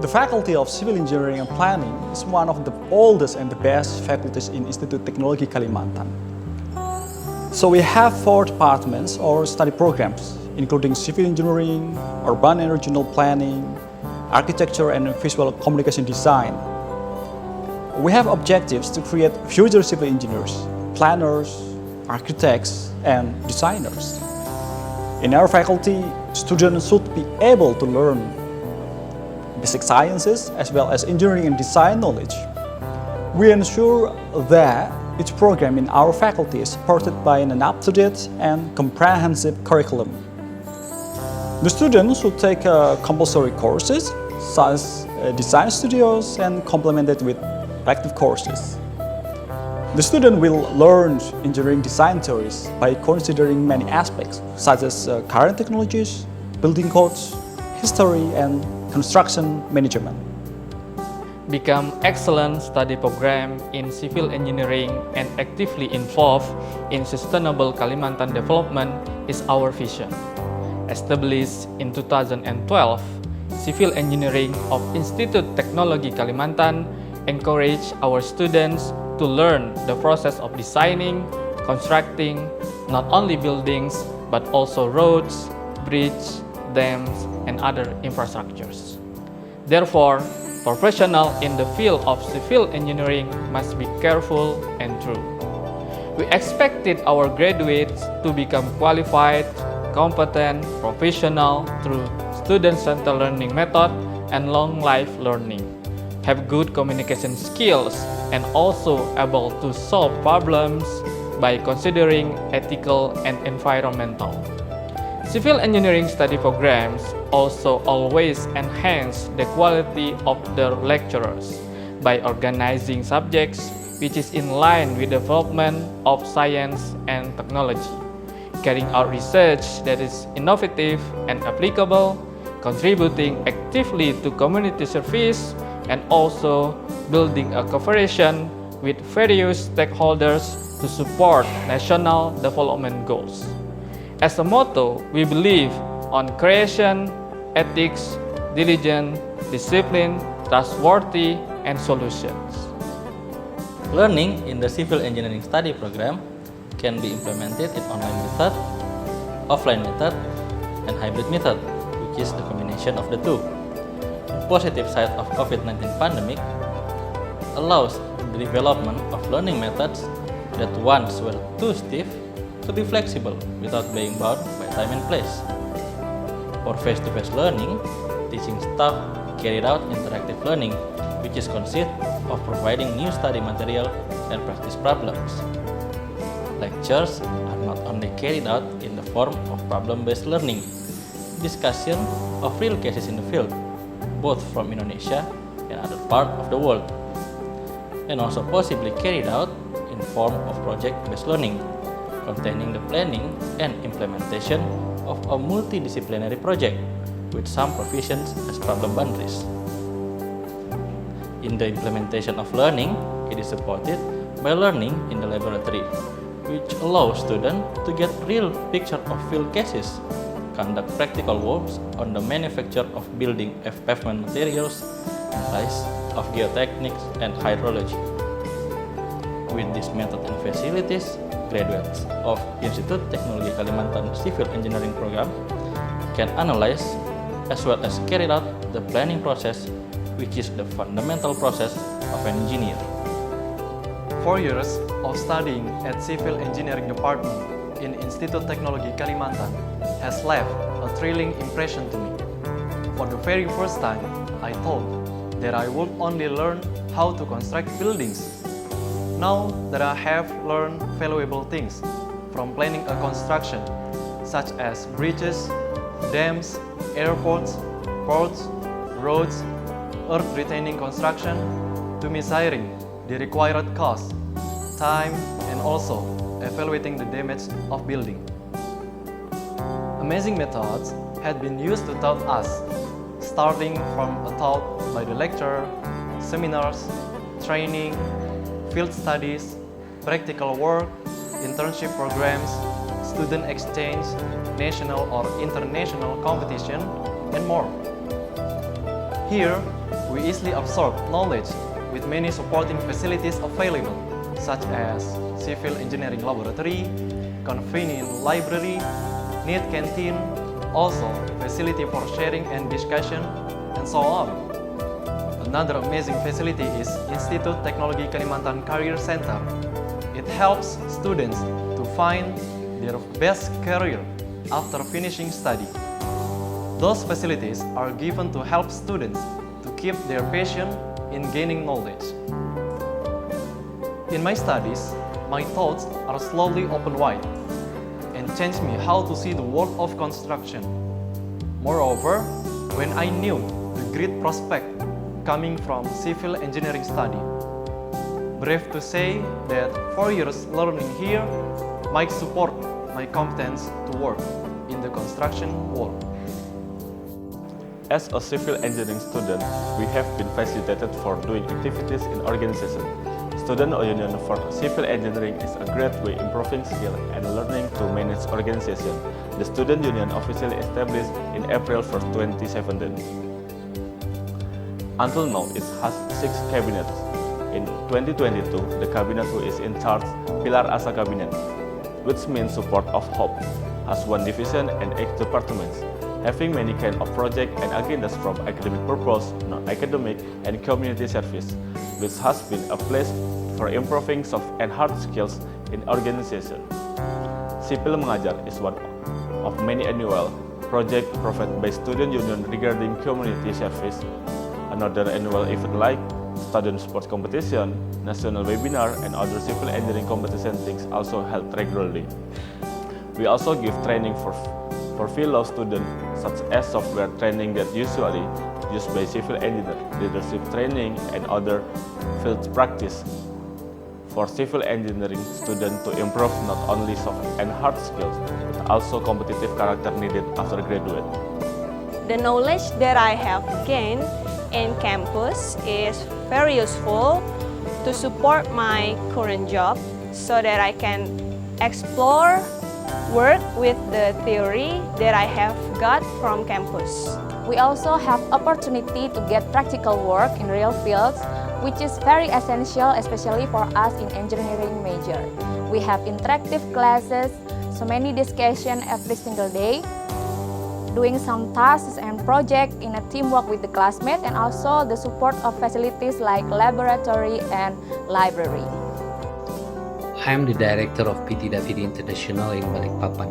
The Faculty of Civil Engineering and Planning is one of the oldest and the best faculties in Institut Teknologi Kalimantan. So we have 4 departments or study programs, including civil engineering, urban and regional planning, architecture and visual communication design. We have objectives to create future civil engineers, planners, architects, and designers. In our faculty, students should be able to learn basic sciences as well as engineering and design knowledge. We ensure that each program in our faculty is supported by an up-to-date and comprehensive curriculum. The students should take compulsory courses such as design studios and complemented with elective courses. The student will learn engineering design theories by considering many aspects such as current technologies, building codes, history, and construction management. Become excellent study program in civil engineering and actively involved in sustainable Kalimantan development is our vision. Established in 2012, Civil Engineering of Institut Teknologi Kalimantan encourage our students to learn the process of designing, constructing not only buildings but also roads, bridges, dams, and other infrastructures. Therefore, professionals in the field of civil engineering must be careful and true. We expected our graduates to become qualified, competent, professional through student-centered learning method and long-life learning, have good communication skills, and also able to solve problems by considering ethical and environmental. Civil engineering study programs also always enhance the quality of their lecturers by organizing subjects which is in line with development of science and technology, carrying out research that is innovative and applicable, contributing actively to community service, and also building a cooperation with various stakeholders to support national development goals. As a motto, we believe on creation, ethics, diligence, discipline, trustworthy, and solutions. Learning in the civil engineering study program can be implemented in online method, offline method, and hybrid method, which is the combination of the two. The positive side of COVID-19 pandemic allows the development of learning methods that once were too stiff to be flexible without being bound by time and place. For face-to-face learning, teaching staff carried out interactive learning, which is consists of providing new study material and practice problems. Lectures are not only carried out in the form of problem-based learning, discussion of real cases in the field, both from Indonesia and other parts of the world, and also possibly carried out in form of project-based learning, containing the planning and implementation of a multidisciplinary project with some provisions as problem boundaries. In the implementation of learning, it is supported by learning in the laboratory, which allows students to get real picture of field cases, conduct practical works on the manufacture of building pavement materials, analysis of geotechnics and hydrology. With this method and facilities, graduates of Institut Teknologi Kalimantan Civil Engineering Program can analyze as well as carry out the planning process, which is the fundamental process of an engineer. 4 years of studying at Civil Engineering Department in Institut Teknologi Kalimantan has left a thrilling impression to me. For the very first time, I thought that I would only learn how to construct buildings. Now that I have learned valuable things from planning a construction, such as bridges, dams, airports, ports, roads, earth-retaining construction, to measuring the required cost, time, and also evaluating the damage of building. Amazing methods had been used to taught us, starting from a taught by the lecturer, seminars, training, field studies, practical work, internship programs, student exchange, national or international competition, and more. Here, we easily absorb knowledge with many supporting facilities available, such as civil engineering laboratory, convenient library, neat canteen, also facility for sharing and discussion, and so on. Another amazing facility is Institut Teknologi Kalimantan Career Center. It helps students to find their best career after finishing study. Those facilities are given to help students to keep their passion in gaining knowledge. In my studies, my thoughts are slowly opened wide and changed me how to see the world of construction. Moreover, when I knew the great prospect coming from civil engineering study, brave to say that 4 years learning here might support my competence to work in the construction world. As a civil engineering student, we have been facilitated for doing activities in organization. Student Union for Civil Engineering is a great way improving skill and learning to manage organization. The Student Union officially established in April 1st, 2017. Until now, it has 6 cabinets. In 2022, the cabinet who is in charge, Pilar Asa Cabinet, which means support of hope, has 1 division and 8 departments, having many kind of projects and agendas from academic purpose, non-academic, and community service, which has been a place for improving soft and hard skills in organization. Sipil Mengajar is one of many annual projects provided by Student Union regarding community service. Another annual event like student sports competition, national webinar, and other civil engineering competition things also held regularly. We also give training for fellow students, such as software training that usually used by civil engineers, leadership training, and other field practice for civil engineering students to improve not only soft and hard skills, but also competitive character needed after graduate. The knowledge that I have gained in campus is very useful to support my current job so that I can explore work with the theory that I have got from campus. We also have opportunity to get practical work in real fields, which is very essential, especially for us in engineering major. We have interactive classes, so many discussion every single day, doing some tasks and projects in a teamwork with the classmates, and also the support of facilities like laboratory and library. I am the director of PT Davidi International in Balikpapan.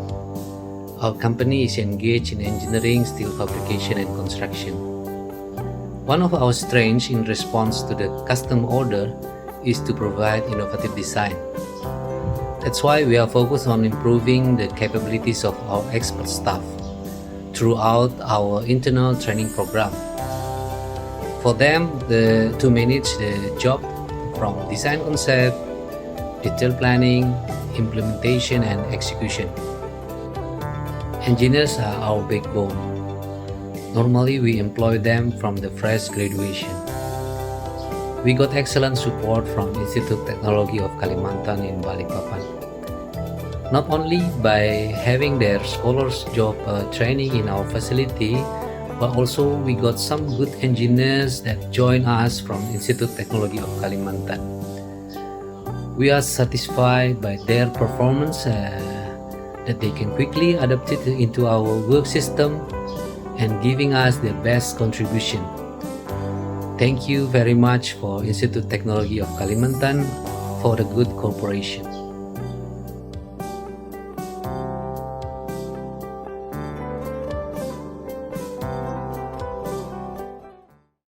Our company is engaged in engineering, steel fabrication, and construction. One of our strengths in response to the custom order is to provide innovative design. That's why we are focused on improving the capabilities of our expert staff throughout our internal training program. For them, to manage the job from design concept, detail planning, implementation, and execution. Engineers are our backbone. Normally, we employ them from the fresh graduation. We got excellent support from Institut Teknologi of Kalimantan in Balikpapan. Not only by having their scholars job training in our facility, but also we got some good engineers that join us from Institut Teknologi of Kalimantan. We are satisfied by their performance, that they can quickly adapt it into our work system and giving us their best contribution. Thank you very much for Institut Teknologi of Kalimantan for the good cooperation.